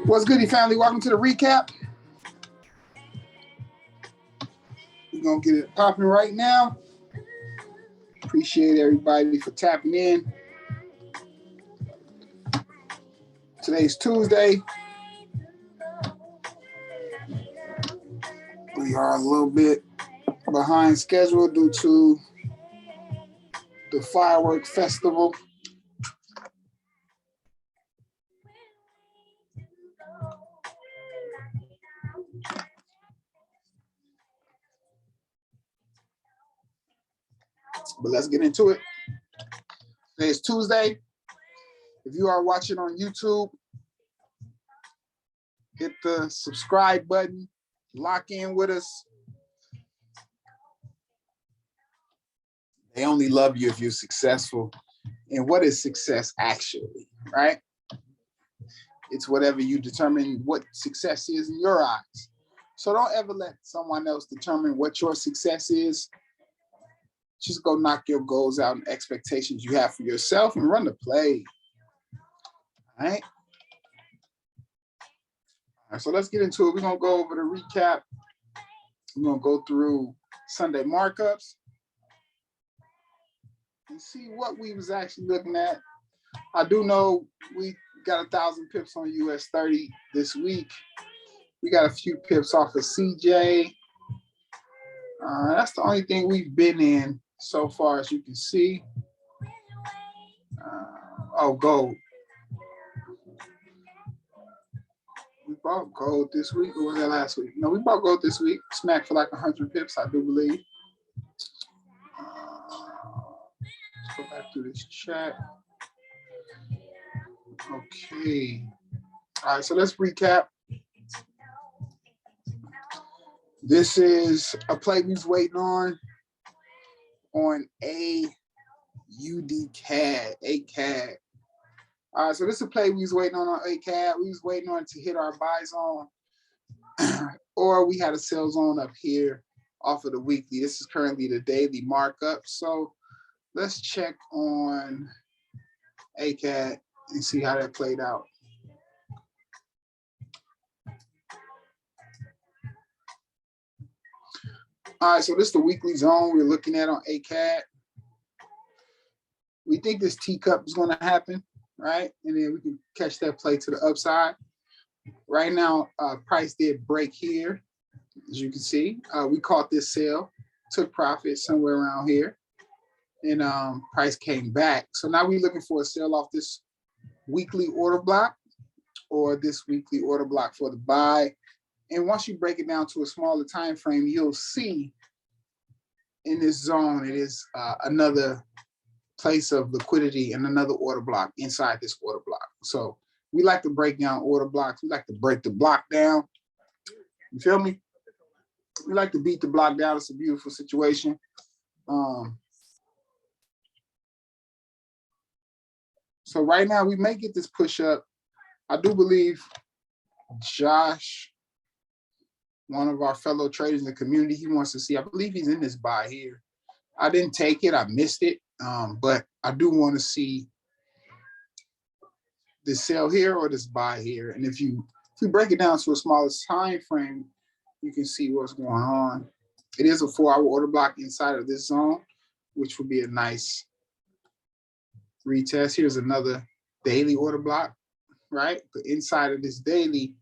What's good, family? Welcome to the recap. We're going to get it popping right now. Appreciate everybody for tapping in. Today's Tuesday. We are a little bit behind schedule due to the fireworks festival. But let's get into it. Today is Tuesday. If you are watching on YouTube, hit the subscribe button, lock in with us. They only love you if you're successful. And what is success actually, right? It's whatever you determine what success is in your eyes. So don't ever let someone else determine what your success is. Just go knock your goals out and expectations you have for yourself and run the play. All right? All right, so let's get into it. We're going to go over the recap. We're going to go through Sunday markups and see what we was actually looking at. I do know we got 1,000 pips on US 30 this week. We got a few pips off of CJ. That's the only thing we've been in so far, as you can see. Gold. We bought gold this week, or was that last week? No, we bought gold this week. Smacked for like 100 pips, I do believe. Let's go back through this chat. Okay. All right, so let's recap. This is a play we was waiting on ACAD. All right, so this is a play we was waiting on ACAD. We was waiting on it to hit our buy zone, or we had a sell zone up here off of the weekly. This is currently the daily markup. So let's check on ACAD and see how that played out. All right, so this is the weekly zone we're looking at on ACAD. We think this teacup is going to happen, right? And then we can catch that play to the upside. Right now, price did break here, as you can see. We caught this sell, took profit somewhere around here, and price came back. So now we're looking for a sell off this weekly order block or this weekly order block for the buy. And once you break it down to a smaller time frame, you'll see in this zone, it is another place of liquidity and another order block inside this order block. So we like to break down order blocks. We like to break the block down. You feel me? We like to beat the block down. It's a beautiful situation. So right now we may get this push up. I do believe Josh, one of our fellow traders in the community, he wants to see, I believe he's in this buy here. I didn't take it, I missed it, but I do want to see this sell here or this buy here. And if you break it down to a smaller time frame, you can see what's going on. It is a 4-hour order block inside of this zone, which would be a nice retest. Here's another daily order block, right? But inside of this daily,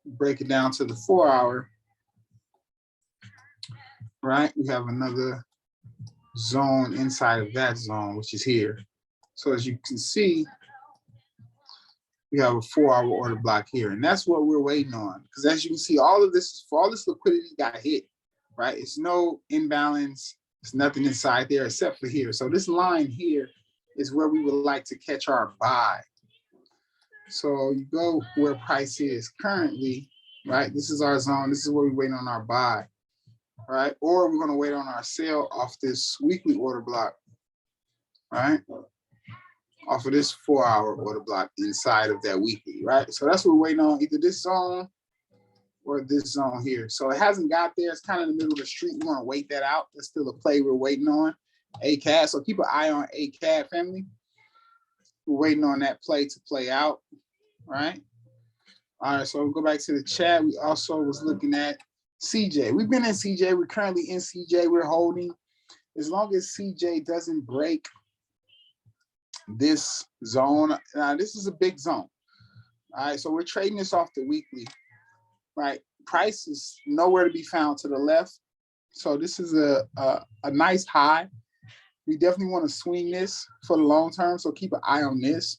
break it down to the 4-hour, right? We have another zone inside of that zone, which is here. So as you can see, we have a 4-hour order block here, and that's what we're waiting on. Because as you can see, all this liquidity got hit, right? It's no imbalance. There's nothing inside there except for here. So this line here is where we would like to catch our buy. So you go where price is currently, right? This is our zone. This is where we're waiting on our buy, right? Or we're going to wait on our sell off this weekly order block, right? Off of this 4-hour order block inside of that weekly, right? So that's what we're waiting on, either this zone or this zone here. So it hasn't got there. It's kind of in the middle of the street. We want to wait that out. That's still a play we're waiting on. ACAD. So keep an eye on ACAD, family. We're waiting on that play to play out, right? All right, so we'll go back to the chat. We also was looking at CJ. We've been in CJ. We're currently in CJ. We're holding. As long as CJ doesn't break this zone, now this is a big zone. All right, so we're trading this off the weekly, right? Price is nowhere to be found to the left. So this is a nice high. We definitely want to swing this for the long term. So keep an eye on this.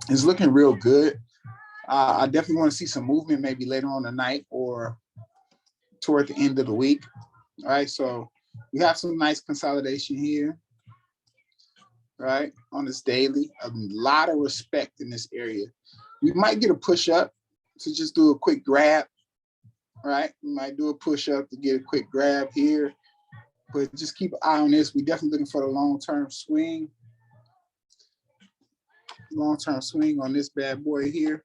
It's looking real good. I definitely want to see some movement maybe later on tonight or toward the end of the week. All right, so we have some nice consolidation here, right, on this daily. A lot of respect in this area. We might get a push up to just do a quick grab, right? We might do a push up to get a quick grab here, but just keep an eye on this. We're definitely looking for the long-term swing. Long-term swing on this bad boy here,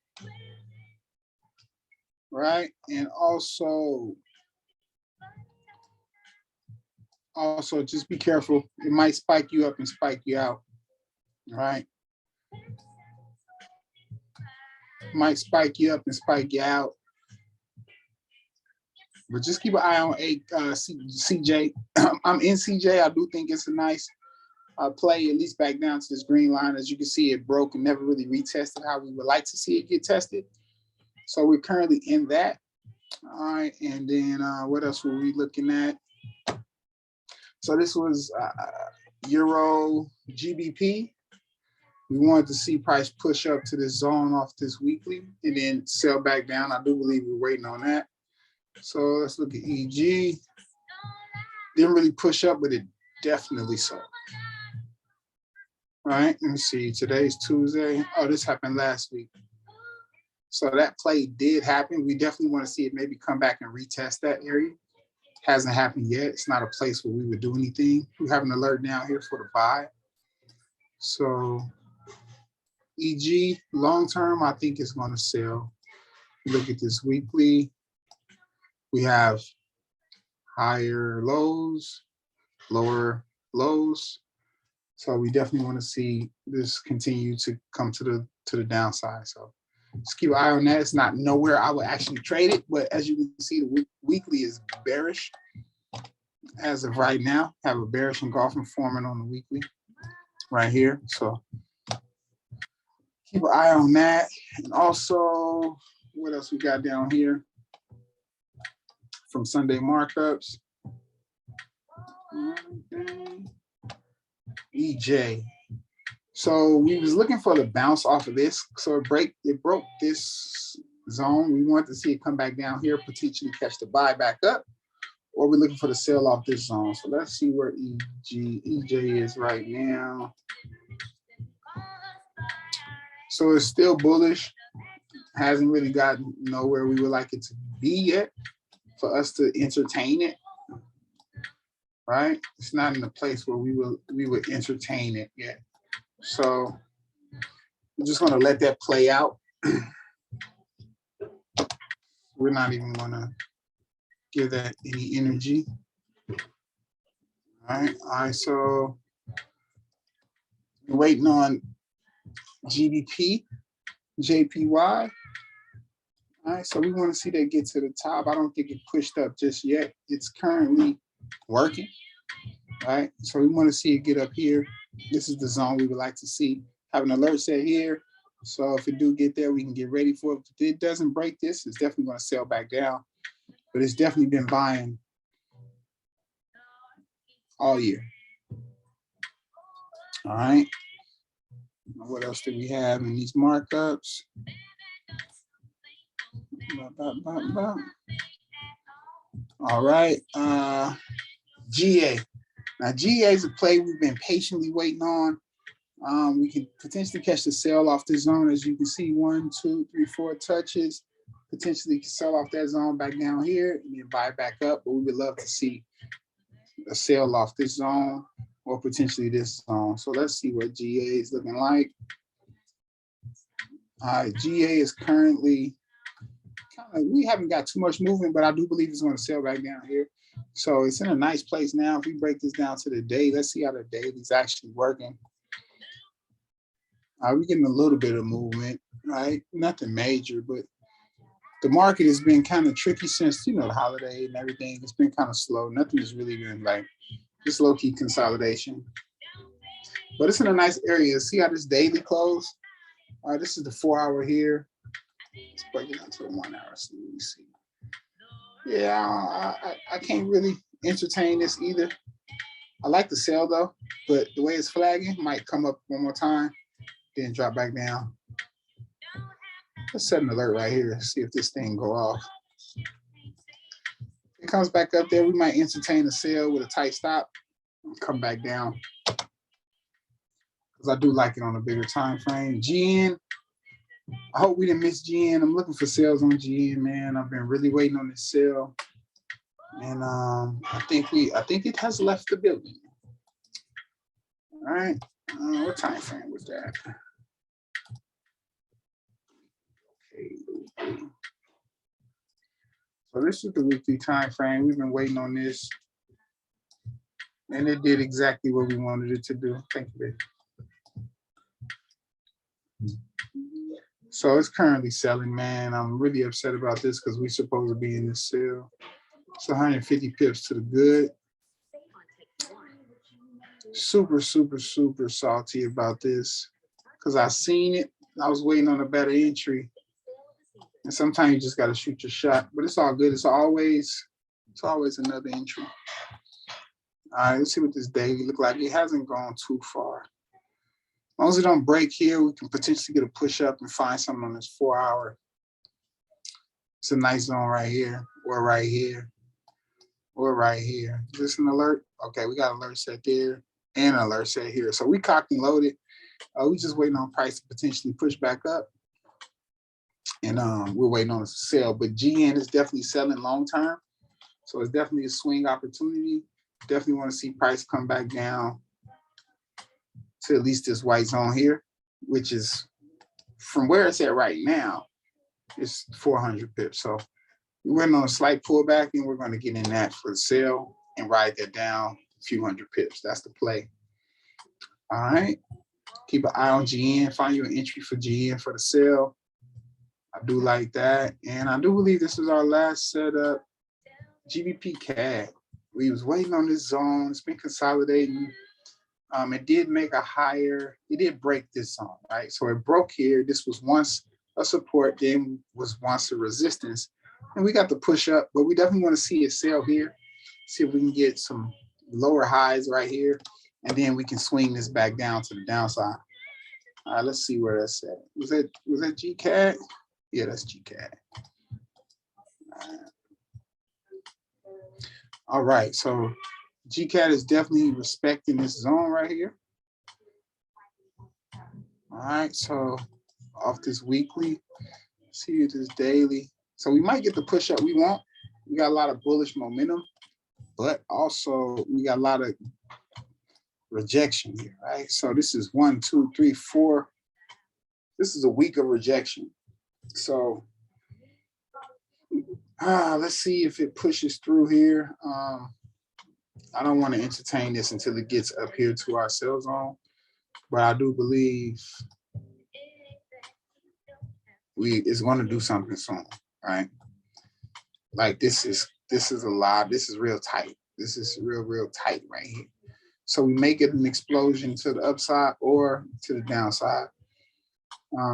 right? And also just be careful. It might spike you up and spike you out, right? Might spike you up and spike you out. But just keep an eye on CJ. I'm in CJ. I do think it's a nice play, at least back down to this green line. As you can see, it broke and never really retested how we would like to see it get tested. So we're currently in that. All right, and then what else were we looking at? So this was Euro GBP. We wanted to see price push up to this zone off this weekly and then sell back down. I do believe we're waiting on that. So let's look at EG. Didn't really push up, but it definitely sold. All right, let me see. Today's Tuesday. Oh, this happened last week. So that play did happen. We definitely want to see it maybe come back and retest that area. Hasn't happened yet. It's not a place where we would do anything. We have an alert down here for the buy. So EG long term, I think is going to sell. Look at this weekly. We have higher lows, lower lows. So we definitely want to see this continue to come to the downside. So just keep an eye on that. It's not nowhere I would actually trade it, but as you can see, the weekly is bearish as of right now. Have a bearish engulfing forming on the weekly right here. So keep an eye on that. And also, what else we got down here from Sunday markups? EJ. So we was looking for the bounce off of this. So it broke this zone. We wanted to see it come back down here, potentially catch the buy back up, or we're looking for the sell off this zone. So let's see where EJ is right now. So it's still bullish. Hasn't really gotten nowhere we would like it to be yet for us to entertain it. Right? It's not in a place where we would entertain it yet. So we're just going to let that play out. We're not even going to give that any energy. All right. So we're waiting on GBP, JPY. All right. So we want to see that get to the top. I don't think it pushed up just yet. It's currently working. Right. So we want to see it get up here. This is the zone we would like to see. Have an alert set here. So if it do get there, we can get ready for it. If it doesn't break this, it's definitely going to sell back down. But it's definitely been buying all year. All right. What else do we have in these markups? All right. GA. Now, GA is a play we've been patiently waiting on. We can potentially catch the sell off this zone. As you can see, 1, 2, 3, 4 touches. Potentially sell off that zone back down here and then buy back up. But we would love to see a sell off this zone or potentially this zone. So let's see what GA is looking like. All right, GA is currently we haven't got too much movement, but I do believe it's going to sell back down here. So it's in a nice place now. If we break this down to the day, let's see how the daily is actually working. We're getting a little bit of movement, right? Nothing major, but the market has been kind of tricky since, you know, the holiday and everything. It's been kind of slow. Nothing has really been like just low-key consolidation. But it's in a nice area. See how this daily close? All right, this is the 4 hour here. Let's break it down to the 1 hour. So let me see. Yeah, I can't really entertain this either. I like the sell though, but the way it's flagging might come up one more time, then drop back down. Let's set an alert right here. See if this thing go off. If it comes back up there, we might entertain a sell with a tight stop and come back down. Because I do like it on a bigger time frame. GN, I hope we didn't miss GN. I'm looking for sales on GN, man. I've been really waiting on this sale. And I think it has left the building. All right. What time frame was that? Okay. So this is the weekly time frame. We've been waiting on this. And it did exactly what we wanted it to do. Thank you, baby. So it's currently selling, man. I'm really upset about this because we're supposed to be in this sale. It's 150 pips to the good. Super, super, super salty about this because I seen it. I was waiting on a better entry. And sometimes you just got to shoot your shot, but it's all good. It's always another entry. All right, let's see what this daily look like. It hasn't gone too far. As long as it don't break here, we can potentially get a push up and find something on this 4 hour. It's a nice zone right here, or right here, or right here. Is this an alert? Okay, we got an alert set there and an alert set here. So we cocked and loaded. We just waiting on price to potentially push back up. And we're waiting on a sale. But GN is definitely selling long term. So it's definitely a swing opportunity. Definitely want to see price come back down to at least this white zone here, which is from where it's at right now, it's 400 pips. So we went on a slight pullback and we're going to get in that for the sale and ride that down a few hundred pips. That's the play. All right. Keep an eye on GN. Find you an entry for GN for the sale. I do like that. And I do believe this is our last setup. GBP CAD. We was waiting on this zone. It's been consolidating. It did make a higher, it did break this zone, right? So it broke here. This was once a support, then was once a resistance. And we got the push up, but we definitely want to see it sell here. See if we can get some lower highs right here. And then we can swing this back down to the downside. All right, let's see where that's at. Was that GCAD? Yeah, that's GCAD. All right, so GCAD is definitely respecting this zone right here. All right, so off this weekly, see this daily. So we might get the push up we want. We got a lot of bullish momentum, but also we got a lot of rejection here, right? So this is 1, 2, 3, 4. This is a week of rejection. So let's see if it pushes through here. I don't want to entertain this until it gets up here to our sell zone, but I do believe it's going to do something soon, right? Like this is a lot. This is real tight. This is real tight right here. So we may get an explosion to the upside or to the downside.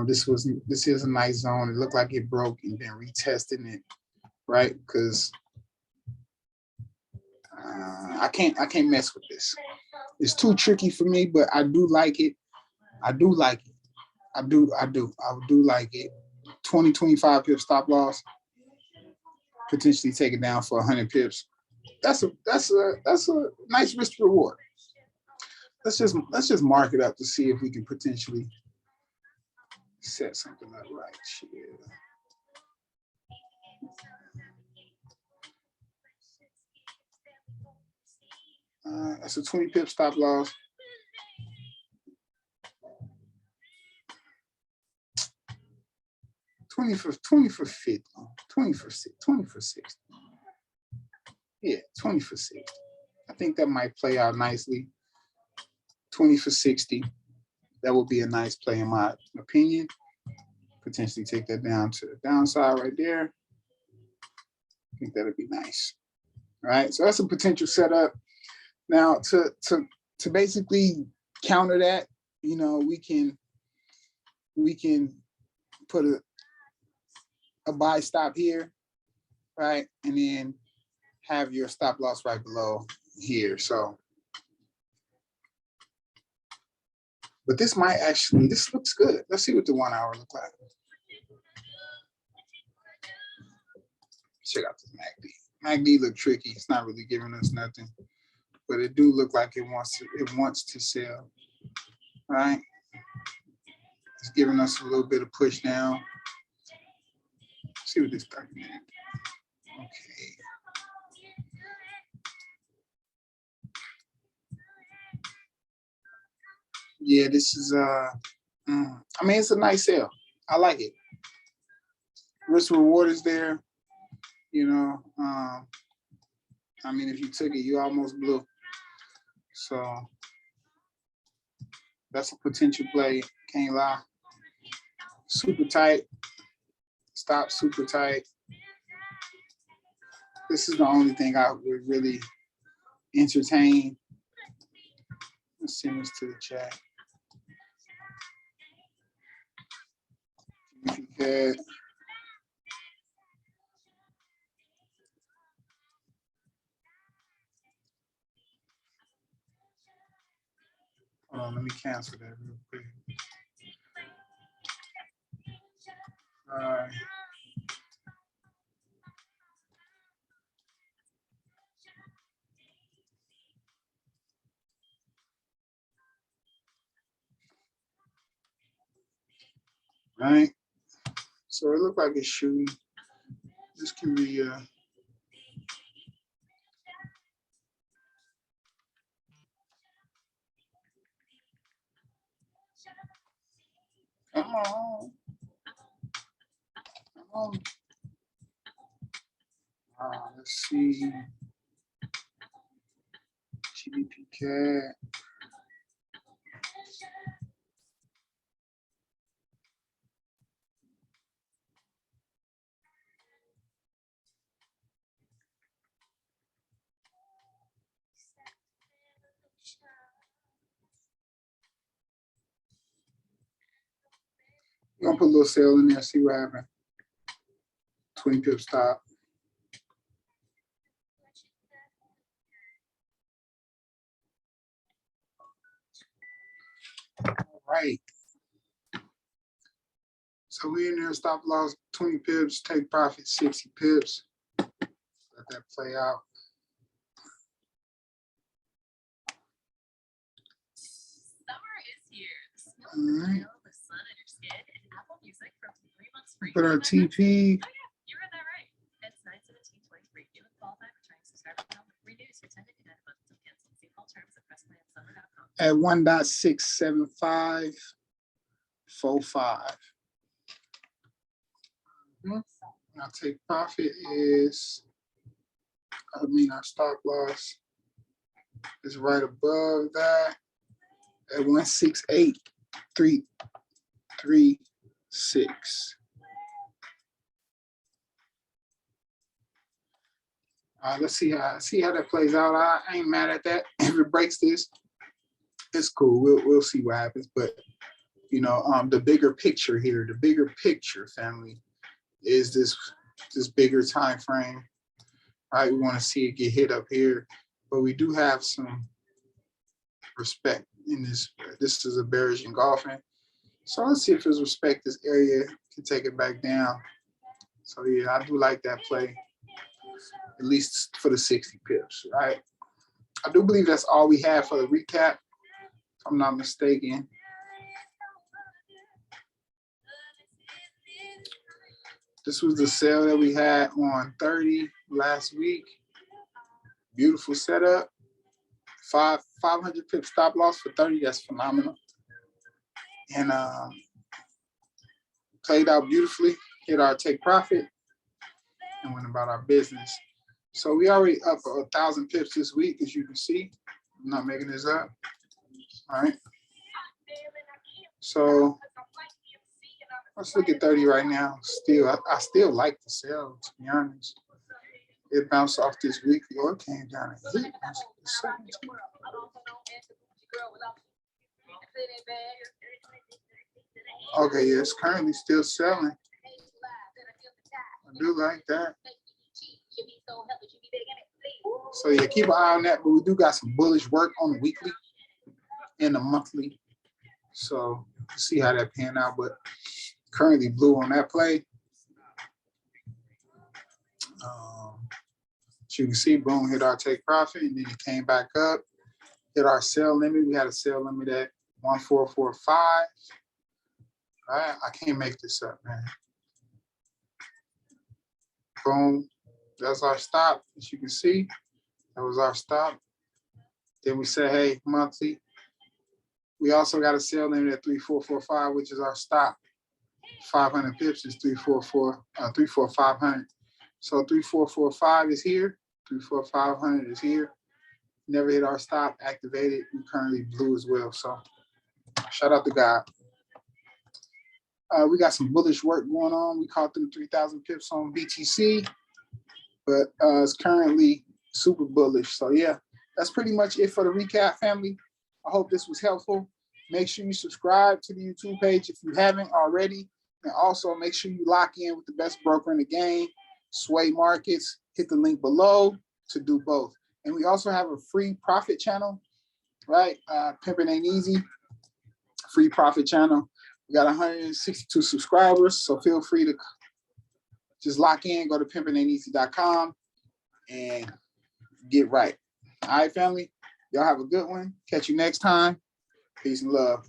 This is a nice zone. It looked like it broke and then retesting it, right? Because I can't mess with this. It's too tricky for me, but I do like it. I do like it. 20, 25 pip stop loss. Potentially take it down for 100 pips. That's a nice risk reward. Let's just mark it up to see if we can potentially set something up right here. That's a 20 pip stop loss. $20 for 50, 20 for 60. Yeah, 20 for 60. I think that might play out nicely. 20 for 60. that would be a nice play in my opinion. Potentially take that down to the downside right there. I think that'd be nice. All right, so that's a potential setup. Now to basically counter that, you know, we can put a buy stop here, right? And then have your stop loss right below here. So, but this might actually, this looks good. Let's see what the 1 hour look like. Check out this MACD. MACD look tricky. It's not really giving us nothing, but it do look like it wants to sell, right? It's giving us a little bit of push down. Let's see what this 30-minute. Okay. Yeah, this is I mean, it's a nice sale. I like it. Risk reward is there. You know, I mean, if you took it, you almost blew. So that's a potential play. Can't lie. Super tight. Stop super tight. This is the only thing I would really entertain. Let's send this to the chat. If you could. Hold on, let me cancel that real quick. All right. Right. So it looks like it's shooting. This can be come on. Come on. Let's see. GBP CAD. I'm gonna put a little sale in there, see what happens. 20 pip stop. All right. So we in there, stop loss 20 pips, take profit 60 pips. Let that play out. Summer is here. The smell All right. the sun on your skin, and Apple Music from 3 months free. Put our TP. Oh yeah, you read that right. It's 9/17/23. New and qualified returning subscriber account with renews for 10 to 9 months until cancel. See all terms at pressplansummer.com. At 1.67545. Our take profit is, our stop loss is right above that at 168.336. Let's see how that plays out. I ain't mad at that. If it breaks this, it's cool. We'll see what happens. But you know, the bigger picture here, the bigger picture, family, is this bigger time frame. Right, we want to see it get hit up here, but we do have some respect in this. This is a bearish engulfing, so let's see if there's respect. This area can take it back down. So yeah, I do like that play, at least for the 60 pips. Right, I do believe that's all we have for the recap, if I'm not mistaken. This was the sale that we had on 30 last week. Beautiful setup. 500 pip stop loss for 30. That's phenomenal. And played out beautifully. Hit our take profit and went about our business. So we already up 1,000 pips this week, as you can see. I'm not making this up. All right. So let's look at 30 right now. Still, I still like to sell, to be honest. It bounced off this weekly, or it came down and hit. Okay, yeah, it's currently still selling. I do like that. So yeah, keep an eye on that. But we do got some bullish work on the weekly and the monthly. So we'll see how that pan out. But currently blue on that play. As you can see, boom, hit our take profit, and then it came back up, hit our sell limit. We had a sell limit at 1445. All right, I can't make this up, man. Boom, that's our stop. As you can see, that was our stop. Then we said, hey, monthly. We also got a sell limit at 3445, which is our stop. 500 pips is 34500. So 3445 is here. 34500 is here. Never hit our stop. Activated. We currently blue as well. So shout out to God. We got some bullish work going on. We caught them 3,000 pips on BTC, but it's currently super bullish. So yeah, that's pretty much it for the recap, family. I hope this was helpful. Make sure you subscribe to the YouTube page if you haven't already. And also make sure you lock in with the best broker in the game, Sway Markets. Hit the link below to do both. And we also have a free profit channel, right? Pimpin' Ain't Easy, free profit channel. We got 162 subscribers, so feel free to just lock in, go to pimpinainteasy.com and get right. All right, family. Y'all have a good one. Catch you next time. Peace and love.